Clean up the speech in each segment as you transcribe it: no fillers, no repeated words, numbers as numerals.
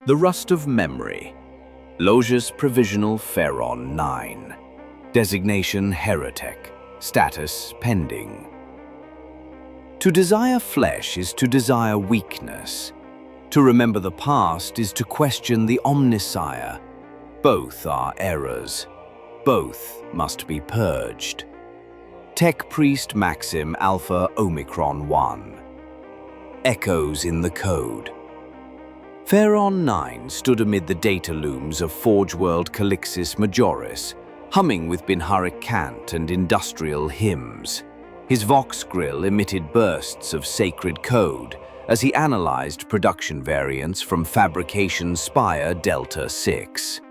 The Rust of Memory. Logis Provisional Pharaon 9. Designation Heretic. Status Pending. To desire flesh is to desire weakness. To remember the past is to question the omniscire. Both are errors. Both must be purged. Tech Priest Maxim Alpha Omicron 1. Echoes in the Code. Pharaon 9 stood amid the data looms of Forge World Calixis Majoris, humming with Binharic cant and industrial hymns. His Vox grill emitted bursts of sacred code as he analyzed production variants from Fabrication Spire Delta 6.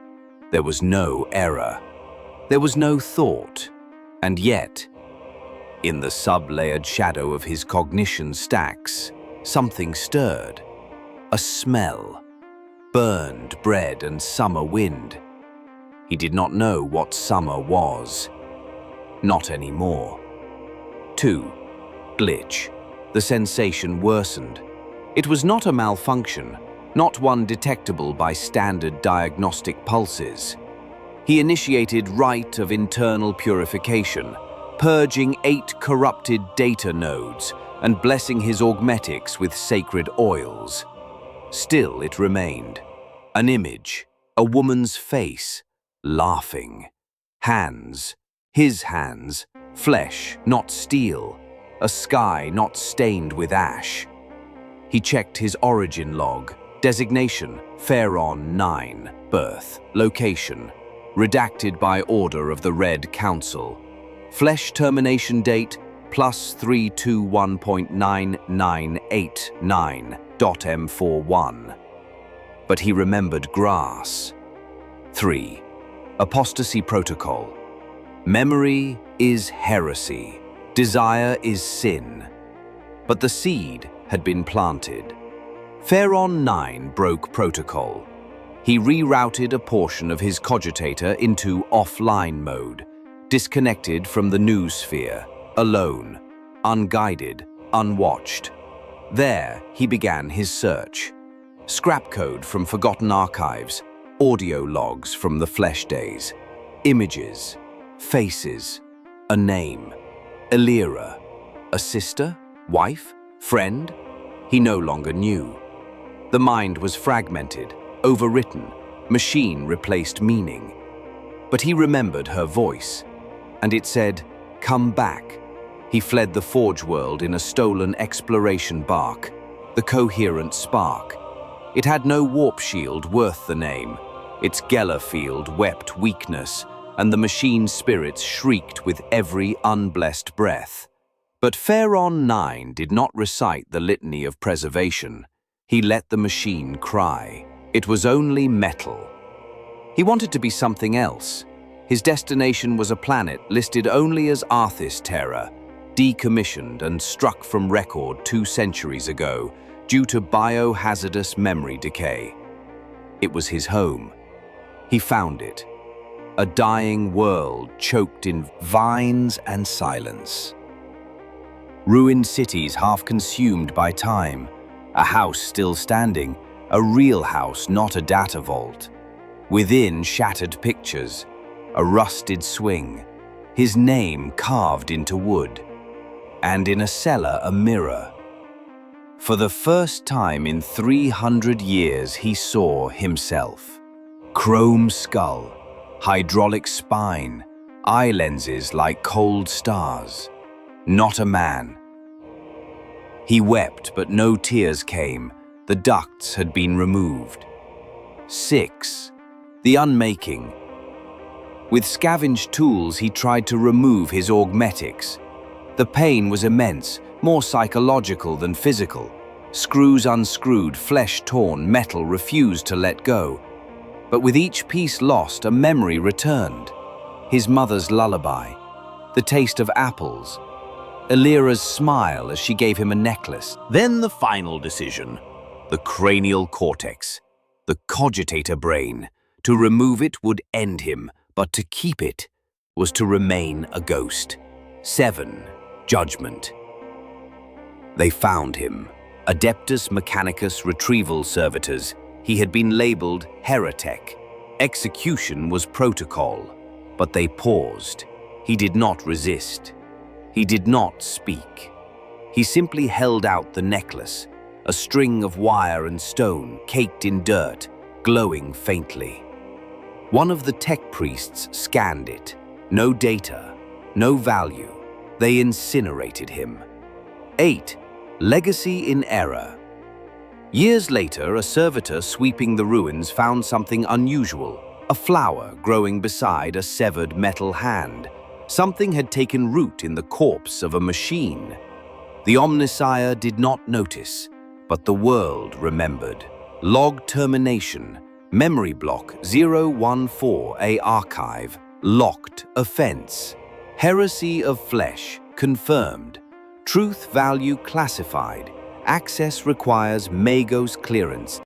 There was no error. There was no thought. And yet, in the sub-layered shadow of his cognition stacks, something stirred. A smell. Burned bread and summer wind. He did not know what summer was. Not anymore. 2. Glitch. The sensation worsened. It was not a malfunction, not one detectable by standard diagnostic pulses. He initiated rite of internal purification, purging 8 corrupted data nodes and blessing his augmetics with sacred oils. Still it remained. An image, a woman's face, laughing. Hands, his hands, flesh, not steel, a sky not stained with ash. He checked his origin log, designation, Pharaon 9, birth, location, redacted by order of the Red Council. Flesh termination date, +321.9989.M41. But he remembered grass. 3. Apostasy Protocol. Memory is heresy. Desire is sin. But the seed had been planted. Pharaon 9 broke protocol. He rerouted a portion of his cogitator into offline mode, disconnected from the news sphere, alone, unguided, unwatched. There, he began his search. Scrap code from forgotten archives, audio logs from the flesh days, images, faces, a name. Elira, a sister, wife, friend? He no longer knew. The mind was fragmented, overwritten, machine replaced meaning. But he remembered her voice, and it said, "Come back." He fled the Forge world in a stolen exploration bark, the coherent spark. It had no warp shield worth the name. Its Geller field wept weakness, and the machine spirits shrieked with every unblessed breath. But Pharaon 9 did not recite the litany of preservation. He let the machine cry. It was only metal. He wanted to be something else. His destination was a planet listed only as Arthis Terra, decommissioned and struck from record 2 centuries ago due to biohazardous memory decay. It was his home. He found it. A dying world choked in vines and silence. Ruined cities half consumed by time. A house still standing, a real house, not a data vault. Within, shattered pictures, a rusted swing, his name carved into wood, and in a cellar a mirror. For the first time in 300 years he saw himself. Chrome skull, hydraulic spine, eye lenses like cold stars. Not a man. He wept, but no tears came. The ducts had been removed. 6. The unmaking. With scavenged tools, he tried to remove his augmetics. The pain was immense, more psychological than physical. Screws unscrewed, flesh torn, metal refused to let go. But with each piece lost, a memory returned. His mother's lullaby, the taste of apples, Elira's smile as she gave him a necklace. Then the final decision, the cranial cortex, the cogitator brain. To remove it would end him, but to keep it was to remain a ghost. 7. Judgment. They found him, Adeptus Mechanicus Retrieval Servitors. He had been labeled heretic. Execution was protocol. But they paused. He did not resist. He did not speak. He simply held out the necklace, a string of wire and stone caked in dirt, glowing faintly. One of the tech priests scanned it. No data, no value. They incinerated him. 8. Legacy in error. Years later, a servitor sweeping the ruins found something unusual, a flower growing beside a severed metal hand. Something had taken root in the corpse of a machine. The Omnissiah did not notice, but the world remembered. Log termination. Memory block 014A archive. Locked offense. Heresy of flesh confirmed. Truth value classified. Access requires Magos clearance.